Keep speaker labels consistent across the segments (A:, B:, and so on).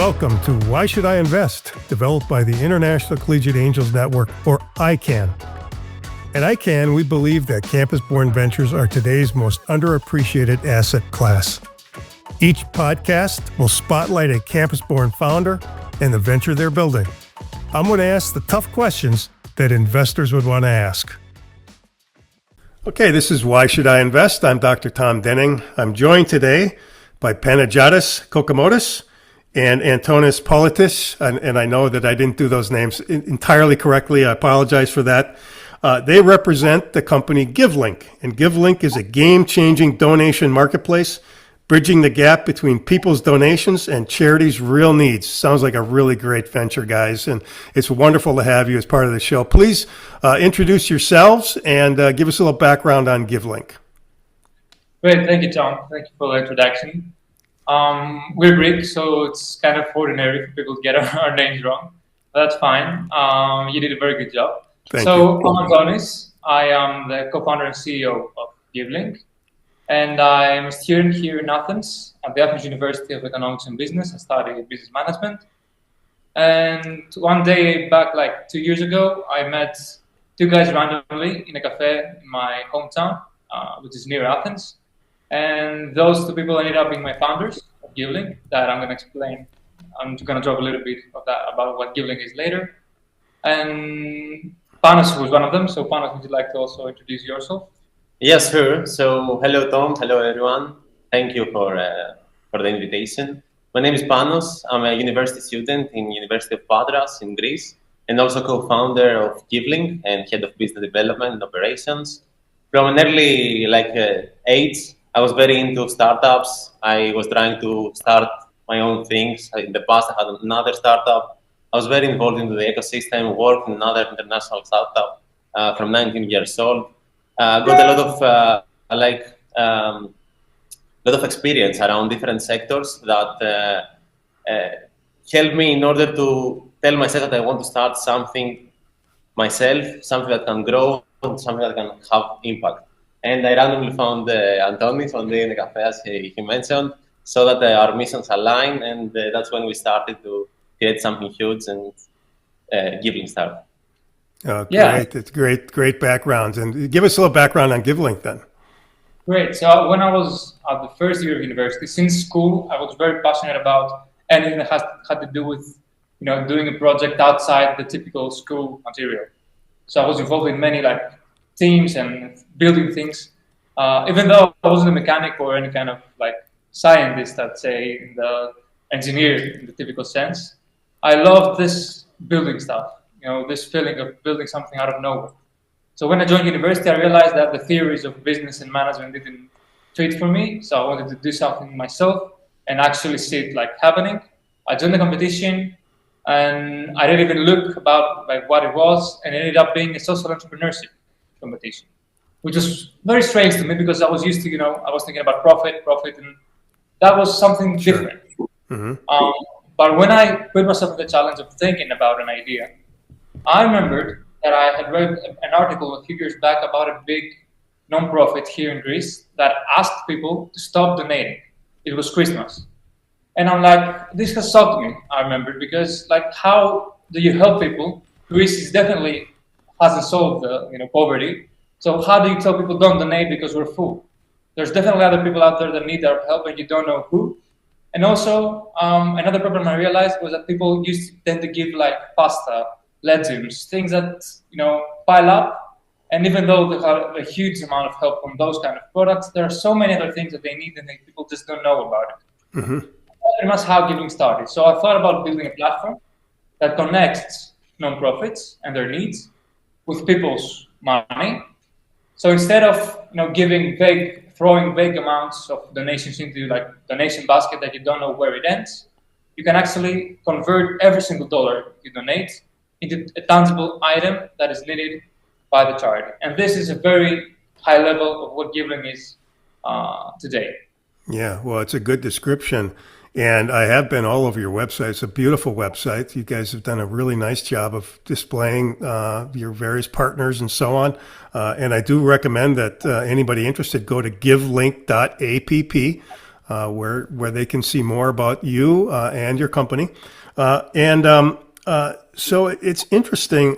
A: Welcome to Why Should I Invest? Developed by the International Collegiate Angels Network, or ICAN. At ICAN, we believe that campus-born ventures are today's most underappreciated asset class. Each podcast will spotlight a campus-born founder and the venture they're building. I'm going to ask the tough questions that investors would want to ask. Okay, this is Why Should I Invest? I'm Dr. Tom Duening. I'm joined today by Panagiotis, Kokmotos, and Antonis, Politis. And I know that I didn't do those names entirely correctly. I apologize for that. They represent the company Givelink. And Givelink is a game-changing donation marketplace, bridging the gap between people's donations and charities' real needs. Sounds like a really great venture, guys. And it's wonderful to have you as part of the show. Please introduce yourselves and give us a little background on Givelink.
B: Great. Thank you, Tom. Thank you for the introduction. We're Greek, so it's kind of ordinary for people to get our names wrong. But that's fine. You did a very good job.
A: Thank you.
B: I'm Antonis. I am the co-founder and CEO of Givelink. And I'm a student here in Athens at the Athens University of Economics and Business. I studied business management. And one day back, like 2 years ago, I met two guys randomly in a cafe in my hometown, which is near Athens. And those two people ended up being my founders of Givelink that I'm going to explain. I'm going to drop a little bit of that about what Givelink is later. And Panos was one of them. So Panos, would you like to also introduce yourself?
C: Yes, sure. So, hello, Tom. Hello, everyone. Thank you for the invitation. My name is Panos. I'm a university student in University of Patras in Greece, and also co-founder of Givelink and head of business development and operations. From an early age, I was very into startups. I was trying to start my own things. In the past, I had another startup. I was very involved in the ecosystem, worked in another international startup from 19 years old. Got a lot of experience around different sectors that helped me in order to tell myself that I want to start something myself, something that can grow, and something that can have impact. And I randomly found Antonis one day in the cafe, as he mentioned, so that our missions align, and that's when we started to create something huge and Givelink started.
A: Oh, great. Yeah. It's great backgrounds. And give us a little background on Givelink then.
B: Great. So when I was at the first year of university, since school, I was very passionate about anything that had to do with, doing a project outside the typical school material. So I was involved in many teams and building things. Even though I wasn't a mechanic or any kind of scientist, I'd say, in the engineer in the typical sense, I loved this building stuff. This feeling of building something out of nowhere. So when I joined university, I realized that the theories of business and management didn't fit for me. So I wanted to do something myself and actually see it happening. I joined the competition, and I didn't even look about what it was, and it ended up being a social entrepreneurship competition, which was very strange to me because I was used to, I was thinking about profit, and that was something different. Mm-hmm. But when I put myself in the challenge of thinking about an idea, I remembered that I had read an article a few years back about a big non-profit here in Greece that asked people to stop donating. It was Christmas. And I'm like, this has shocked me, I remembered, because how do you help people? Greece definitely hasn't solved the poverty. So how do you tell people don't donate because we're full? There's definitely other people out there that need our help and you don't know who. And also, another problem I realized was that people used to tend to give pasta, legumes, things that pile up, and even though they have a huge amount of help from those kind of products, there are so many other things that they need and people just don't know about it. Mm-hmm. That was how Givelink started. So I thought about building a platform that connects nonprofits and their needs with people's money. So instead of throwing vague amounts of donations into donation basket that you don't know where it ends, you can actually convert every single dollar you donate into a tangible item that is needed by the charity. And this is a very high level of what Givelink is today.
A: Yeah, well, it's a good description. And I have been all over your website. It's a beautiful website. You guys have done a really nice job of displaying your various partners and so on. And I do recommend that anybody interested go to givelink.app. where they can see more about you and your company. So it's interesting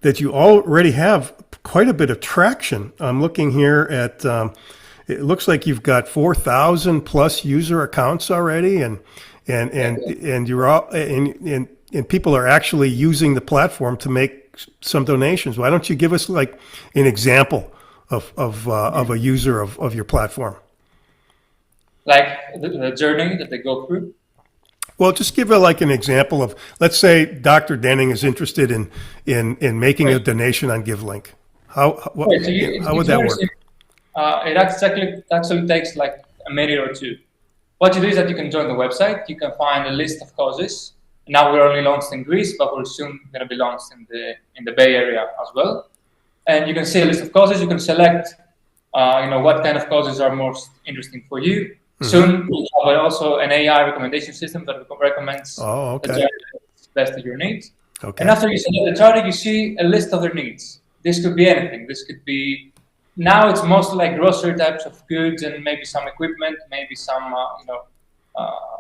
A: that you already have quite a bit of traction. I'm looking here at it looks like you've got 4,000 plus user accounts already, and you're all and people are actually using the platform to make some donations. Why don't you give us like an example of a user of your platform?
B: Like the journey that they go through?
A: Well, just give like an example of, let's say Dr. Duening is interested in making a donation on Givelink. How would that work?
B: It actually takes like a minute or two. What you do is that you can join the website. You can find a list of causes. Now we're only launched in Greece, but we're soon going to be launched in the Bay Area as well. And you can see a list of causes. You can select, what kind of causes are most interesting for you. Mm-hmm. Soon we'll have also an AI recommendation system that recommends the charity that's best to your needs. Okay. And after you select the charity, you see a list of their needs. This could be anything. This could be, now it's mostly like grocery types of goods and maybe some equipment, maybe some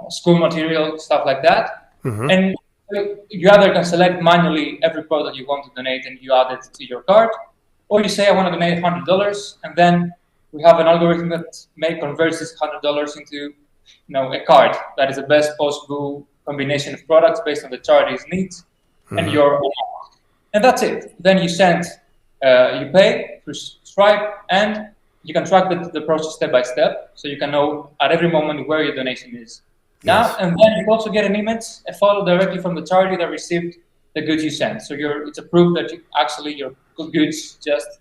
B: school material, stuff like that. Mm-hmm. And you either can select manually every product you want to donate and you add it to your cart, or you say I want to donate $100, and then we have an algorithm that converts this $100 into a card that is the best possible combination of products based on the charity's needs and your amount. And that's it. Then you you pay through Stripe, and you can track the process step by step, so you can know at every moment where your donation is. Now, and then you also get an image, a photo directly from the charity that received the goods you sent. So it's a proof that your goods just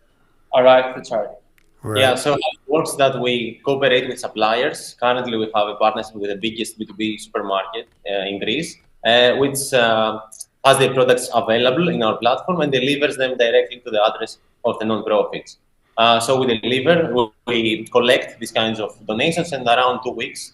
B: arrived at the charity.
C: Right. Yeah, so it works that we cooperate with suppliers. Currently, we have a partnership with the biggest B2B supermarket in Greece, which has the products available in our platform and delivers them directly to the address of the non-profits. So we deliver, we collect these kinds of donations, and around 2 weeks,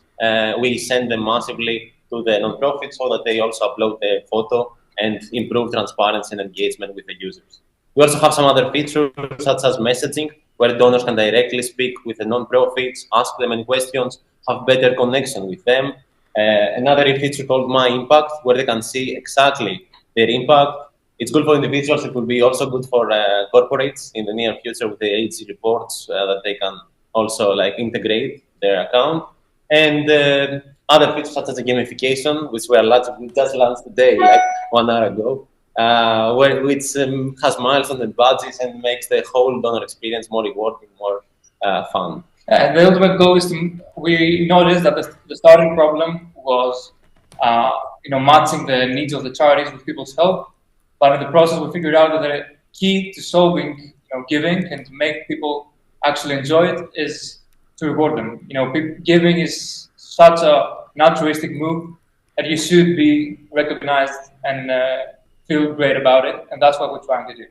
C: we send them massively to the non-profits so that they also upload the photo and improve transparency and engagement with the users. We also have some other features such as messaging, where donors can directly speak with the non-profits, ask them any questions, have better connection with them. Another feature called My Impact, where they can see exactly their impact. It's good for individuals. It will be also good for corporates in the near future with the AG reports that they can also integrate their account. And other features such as the gamification, which we just launched today, 1 hour ago, which has milestones and badges and makes the whole donor experience more rewarding, more fun.
B: The ultimate goal is we noticed that the starting problem was matching the needs of the charities with people's help. But in the process, we figured out that the key to solving giving and to make people actually enjoy it is to reward them. Giving is such an altruistic move that you should be recognized and feel great about it, and that's what we're trying to do.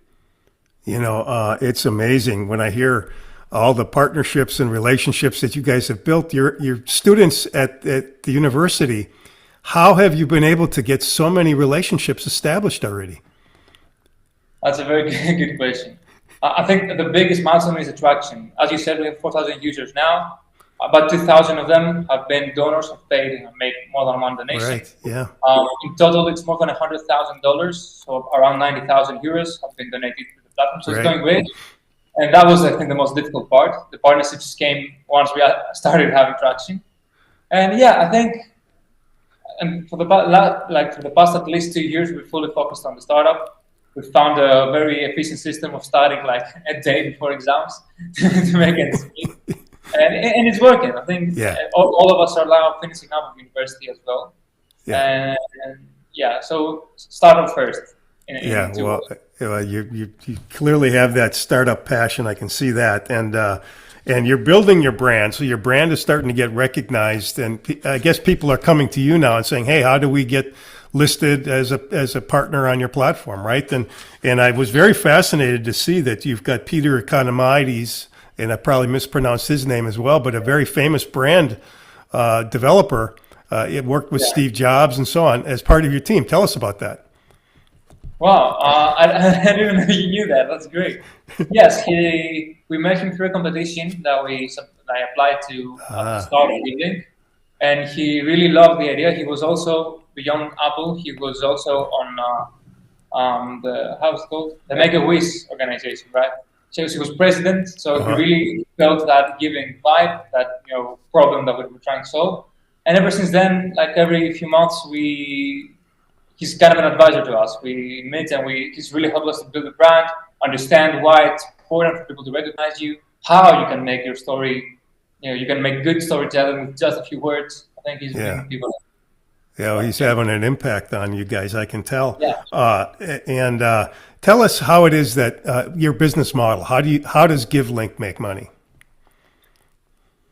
A: It's amazing when I hear all the partnerships and relationships that you guys have built. Your students at the university, how have you been able to get so many relationships established already?
B: That's a very good question. I think the biggest milestone is attraction. As you said, we have 4,000 users now. About 2,000 of them have been donors, have paid and have made more than one donation.
A: Right, yeah.
B: In total, it's more than $100,000, so around 90,000 euros have been donated to the platform. So It's going great. And that was, I think, the most difficult part. The partnerships came once we started having traction. And yeah, I think, and for the past at least 2 years, we fully focused on the startup. We found a very efficient system of starting a day before exams to make it speed. And it's working. I think all of us are now finishing up at university as well. Yeah. And so startup first.
A: You clearly have that startup passion. I can see that. And you're building your brand. So your brand is starting to get recognized. And I guess people are coming to you now and saying, hey, how do we get listed as a partner on your platform, right? And I was very fascinated to see that you've got Peter Economides, and I probably mispronounced his name as well, but a very famous brand developer. It worked with Steve Jobs and so on as part of your team. Tell us about that.
B: Wow, I didn't even know you knew that. That's great. Yes, we met him through a competition that I applied to start at Givelink, and he really loved the idea. He was also beyond Apple. He was also on the how's it called, the Make a Wish organization, right? So he was president. So he really felt that giving vibe, that problem that we were trying to solve. And ever since then, like every few months, he's kind of an advisor to us. We meet and he's really helped us to build a brand, understand why it's important for people to recognize you, how you can make your story, you can make good storytelling with just a few words. I think he's bringing people.
A: Yeah, well, he's having an impact on you guys, I can tell.
B: Yeah.
A: And tell us how it is that your business model, how does Givelink make money?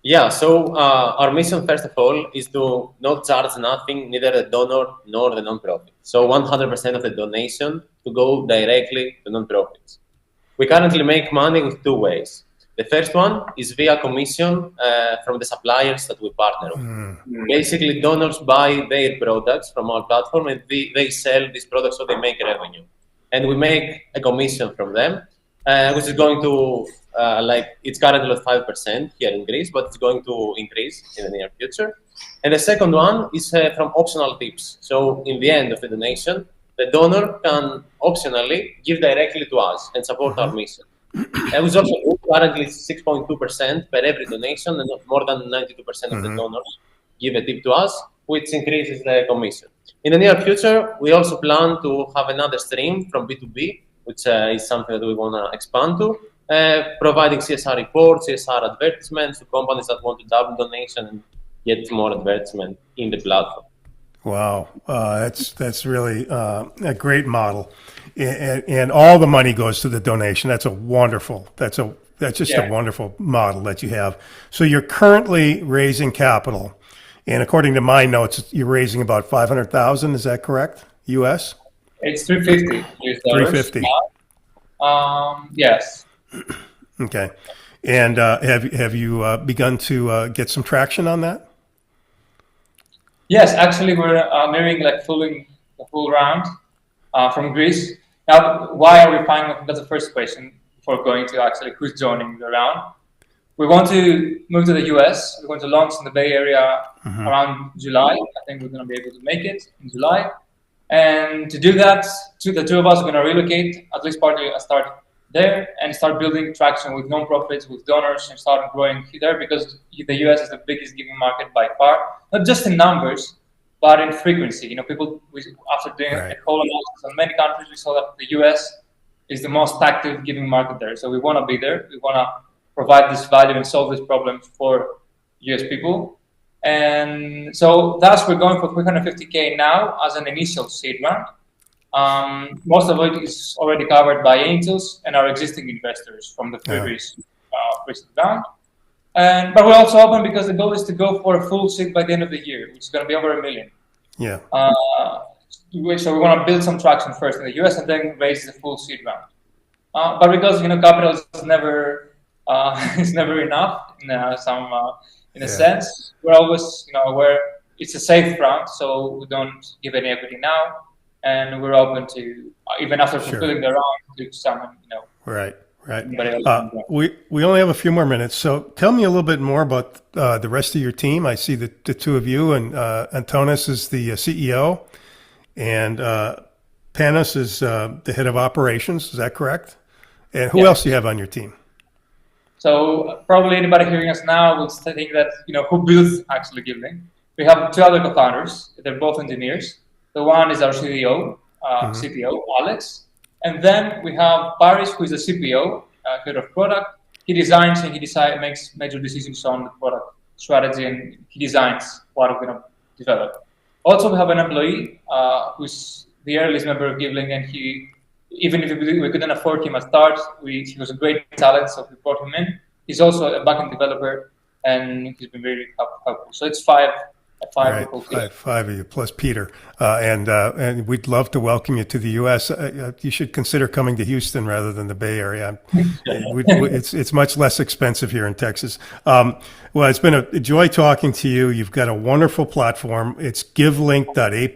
C: Yeah, so our mission, first of all, is to not charge nothing, neither the donor nor the nonprofit. So 100% of the donation to go directly to nonprofits. We currently make money with two ways. The first one is via commission from the suppliers that we partner with. Basically, donors buy their products from our platform and they sell these products, so they make revenue. And we make a commission from them, which is going to, it's currently at 5% here in Greece, but it's going to increase in the near future. And the second one is from optional tips. So in the end of the donation, the donor can optionally give directly to us and support our mission. And we also currently 6.2% per every donation, and more than 92% of the donors give a tip to us, which increases the commission. In the near future, we also plan to have another stream from B2B, which is something that we want to expand to, providing CSR reports, CSR advertisements to companies that want to double donation and get more advertisement in the platform.
A: Wow, that's really a great model, and all the money goes to the donation. That's a wonderful. That's just a wonderful model that you have. So you're currently raising capital, and according to my notes, you're raising about $500,000. Is that correct? U.S.
B: It's $350.
A: $350.
B: Yes.
A: Okay, and have you begun to get some traction on that?
B: Yes, actually, we're nearing the full round from Greece. Now, why are we finding? That's the first question before going to actually who's joining the round. We want to move to the US. We're going to launch in the Bay Area around July. I think we're going to be able to make it in July. And to do that, the two of us are going to relocate, at least partly start there, and start building traction with nonprofits, with donors, and start growing there, because the US is the biggest giving market by far, not just in numbers, but in frequency. People, after doing a whole analysis on many countries, we saw that the US is the most active giving market there. So we want to be there. We want to provide this value and solve this problem for US people. And so thus we're going for $350K now as an initial seed round. Most of it is already covered by angels and our existing investors from the previous round. But we're also open because the goal is to go for a full seed by the end of the year, which is going to be over $1 million. Yeah. So we want to build some traction first in the US and then raise the full seed round. But because capital is never enough in a sense, we're always aware it's a safe round, so we don't give any equity now. And we're open to, even after fulfilling the round, to someone,
A: Right. We only have a few more minutes. So tell me a little bit more about the rest of your team. I see the two of you, and Antonis is the CEO, and Panos is the head of operations. Is that correct? And who else do you have on your team?
B: So probably anybody hearing us now will think that, who builds actually Givelink. We have two other co-founders. They're both engineers. The one is our CTO, Alex. And then we have Paris, who is the CPO, head of product. He designs and makes major decisions on the product strategy, and he designs what we're going to develop. Also, we have an employee who's the earliest member of Givelink, and even if we couldn't afford him at start, he was a great talent, so we brought him in. He's also a backend developer, and he's been very helpful. So it's five of
A: you plus Peter, and we'd love to welcome you to the U.S. You should consider coming to Houston rather than the Bay Area. It's much less expensive here in Texas. Well, it's been a joy talking to you. You've got a wonderful platform. It's givelink.app,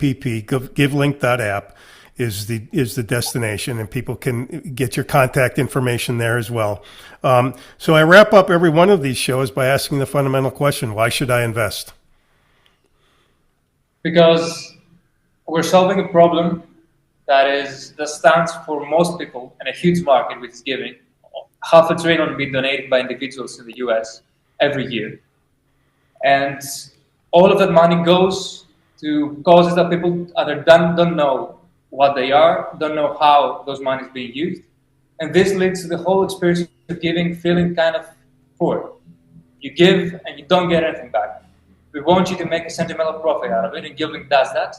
A: givelink.app, is the destination, and people can get your contact information there as well. So I wrap up every one of these shows by asking the fundamental question: why should I invest?
B: Because we're solving a problem that stands for most people in a huge market, which is giving. $500 billion being donated by individuals in the US every year. And all of that money goes to causes that people either don't know what they are, don't know how those money is being used. And this leads to the whole experience of giving feeling kind of poor. You give and you don't get anything back. We want you to make a sentimental profit out of it, and Givelink does that.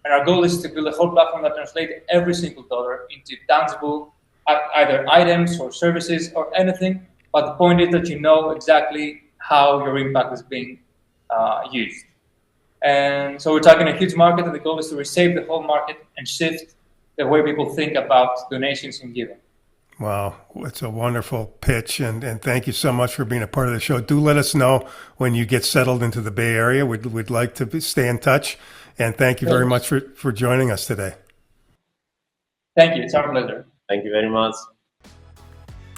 B: And our goal is to build a whole platform that translates every single dollar into tangible either items or services or anything. But the point is that you know exactly how your impact is being used. And so we're talking a huge market, and the goal is to reshape the whole market and shift the way people think about donations and giving.
A: Wow, it's a wonderful pitch, and thank you so much for being a part of the show. Do let us know when you get settled into the Bay Area. We'd like to stay in touch, and thank you very much for joining us today.
B: Thank you. It's our pleasure.
C: Thank you very much.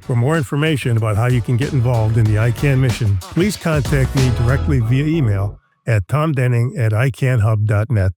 A: For more information about how you can get involved in the ICAN mission, please contact me directly via email at tomdenning@icanhub.net.